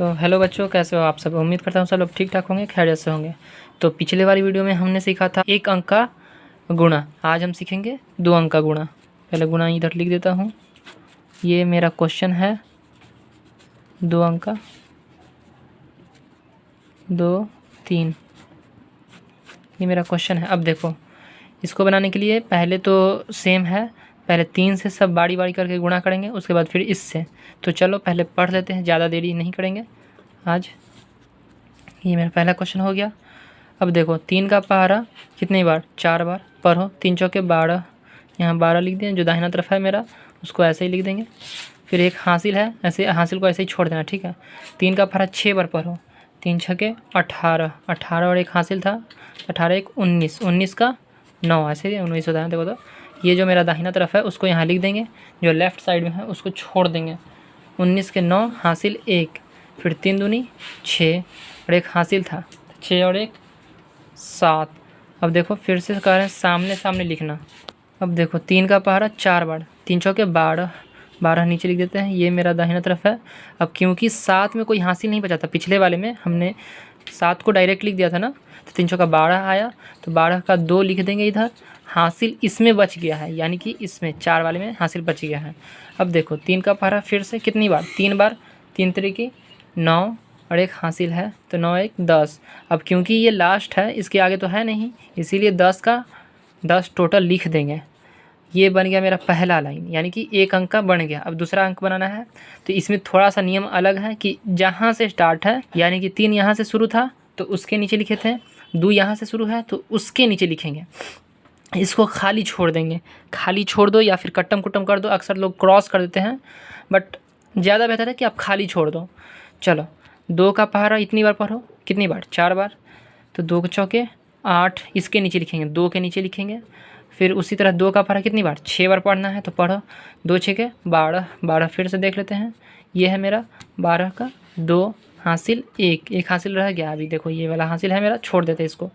तो हेलो बच्चों, कैसे हो आप सब। उम्मीद करता हूँ सब लोग ठीक ठाक होंगे, खैरियत से होंगे। तो पिछले वाली वीडियो में हमने सीखा था एक अंक का गुणा। आज हम सीखेंगे 2 अंक का गुणा। पहले गुणा इधर लिख देता हूँ। ये मेरा क्वेश्चन है 2 अंक का, 2 3, ये मेरा क्वेश्चन है। अब देखो, इसको बनाने के लिए पहले तो सेम है, पहले 3 से सब बारी बारी करके गुणा करेंगे, उसके बाद फिर इससे। तो चलो पहले पढ़ लेते हैं, ज़्यादा देरी नहीं करेंगे आज। ये मेरा पहला क्वेश्चन हो गया। अब देखो 3 का पहाड़ा कितनी बार, 4 बार। पढ़ो 3 चौके 12, यहाँ 12 लिख दिए। जो दाहिना तरफ है मेरा उसको ऐसे ही लिख देंगे। फिर एक हासिल है, ऐसे हासिल को ऐसे ही छोड़ देना, ठीक है। 3 का पहाड़ा 6 बार पढ़ो। 3 छके 18, 18 और एक हासिल था, 18 एक 19, 19 का 9, ऐसे 19 होता है। देखो तो ये जो मेरा दाहिना तरफ है उसको यहाँ लिख देंगे, जो लेफ़्ट साइड में है उसको छोड़ देंगे। 19 के 9 हासिल 1, फिर 3 दूनी 6 और एक हासिल था, 6 और एक 7। अब देखो फिर से कह रहे हैं सामने सामने लिखना। अब देखो 3 का पहाड़ा 4 बार, 3 चौके 12, 12 नीचे लिख देते हैं। ये मेरा दाहिना तरफ है। अब क्योंकि 7 में कोई हासिल नहीं बचा था, पिछले वाले में हमने 7 को डायरेक्ट लिख दिया था ना, तो 3 चौका 12 आया, तो 12 का 2 लिख देंगे इधर। हासिल इसमें बच गया है, यानी कि इसमें 4 वाले में हासिल बच गया है। अब देखो 3 का पहाड़ा फिर से कितनी बार, 3 बार, 3 तरीके 9 और एक हासिल है, तो 9 एक 10। अब क्योंकि ये लास्ट है, इसके आगे तो है नहीं, इसीलिए 10 का 10 टोटल लिख देंगे। ये बन गया मेरा पहला लाइन, यानी कि 1 अंक का बन गया। अब दूसरा अंक बनाना है, तो इसमें थोड़ा सा नियम अलग है कि जहाँ से स्टार्ट है, यानी कि 3 यहाँ से शुरू था तो उसके नीचे लिखे थे, 2 यहाँ से शुरू है तो उसके नीचे लिखेंगे। इसको खाली छोड़ देंगे, खाली छोड़ दो या फिर कट्टम कुट्टम कर दो। अक्सर लोग क्रॉस कर देते हैं, बट ज़्यादा बेहतर है कि आप खाली छोड़ दो। चलो 2 का पहाड़ा इतनी बार पढ़ो, कितनी बार, 4 बार, तो 2 के चौके 8, इसके नीचे लिखेंगे, 2 के नीचे लिखेंगे। फिर उसी तरह 2 का पहाड़ा कितनी बार, 6 बार पढ़ना है, तो पढ़ो 2 छके 12, 12 फिर से देख लेते हैं। ये है मेरा 12 का 2 हासिल 1, एक हासिल रह गया। अभी देखो ये वाला हासिल है मेरा, छोड़ देते इसको।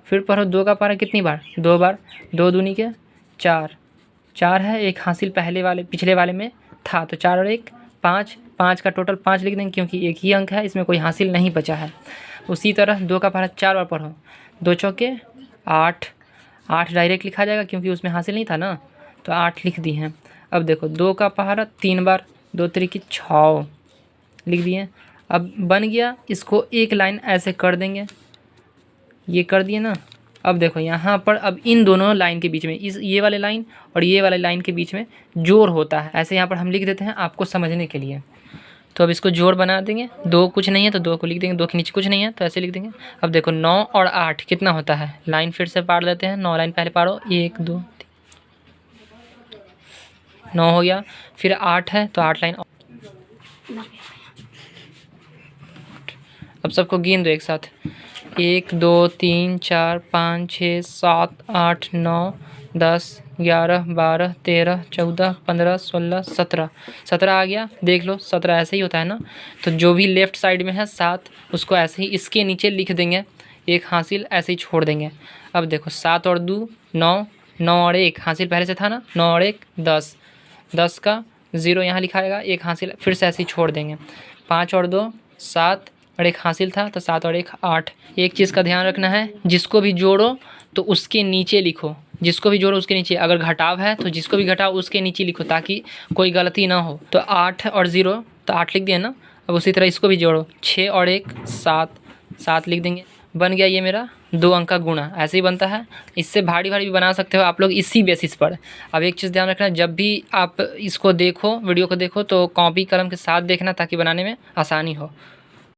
फिर पढ़ो 2 का पहाड़ा कितनी बार, 2 बार, 2 दूनी के 4, 4 है, एक हासिल पहले वाले पिछले वाले में था, तो 4 और एक 5, 5 का टोटल 5 लिख देंगे, क्योंकि एक ही अंक है, इसमें कोई हासिल नहीं बचा है। उसी तरह 2 का पहाड़ा 4 बार पढ़ो, 2 चौके 8, 8 डायरेक्ट लिखा जाएगा क्योंकि उसमें हासिल नहीं था ना, तो 8 लिख दिए हैं। अब देखो 2 का पहाड़ा 3 बार, 2 तरीके 6 लिख दिए। अब बन गया, इसको एक लाइन ऐसे कर देंगे, ये कर दिए ना। अब देखो यहाँ पर अब इन दोनों लाइन के बीच में, इस ये वाले लाइन और ये वाले लाइन के बीच में जोड़ होता है, ऐसे यहाँ पर हम लिख देते हैं आपको समझने के लिए। तो अब इसको जोड़ बना देंगे, 2 कुछ नहीं है तो 2 को लिख देंगे, 2 के नीचे कुछ नहीं है तो ऐसे लिख देंगे। अब देखो 9 और 8 कितना होता है, लाइन फिर से पाड़ लेते हैं। 9 लाइन पहले पाड़ो, 1 2 9 हो गया। फिर 8 है तो 8 लाइन। अब सबको गिन दो एक साथ, 1 2 3 4 5 6 7 8 9 10 11 12 13 14 15 16 17, 17 आ गया। देख लो 17 ऐसे ही होता है ना, तो जो भी लेफ़्ट साइड में है 7, उसको ऐसे ही इसके नीचे लिख देंगे, एक हासिल ऐसे ही छोड़ देंगे। अब देखो 7 और 2 9, 9 और 1 हासिल पहले से था ना, 9 और 1 10, 10 का 0 यहाँ लिखाएगा, एक हासिल फिर से ऐसे ही छोड़ देंगे। 5 और 2 7 और एक हासिल था, तो 7 और 1 8। एक चीज़ का ध्यान रखना है, जिसको भी जोड़ो तो उसके नीचे लिखो, जिसको भी जोड़ो उसके नीचे। अगर घटाव है तो जिसको भी घटाओ उसके नीचे लिखो, ताकि कोई गलती ना हो। तो 8 और 0 तो 8 लिख दिया ना। अब उसी तरह इसको भी जोड़ो, 6 और 1 7, 7 लिख देंगे। बन गया ये मेरा 2 अंक का गुणा। ऐसे ही बनता है, इससे भारी भारी भी बना सकते हो आप लोग इसी बेसिस पर। अब एक चीज़ ध्यान रखना, जब भी आप इसको देखो, वीडियो को देखो, तो कॉपी कलम के साथ देखना ताकि बनाने में आसानी हो।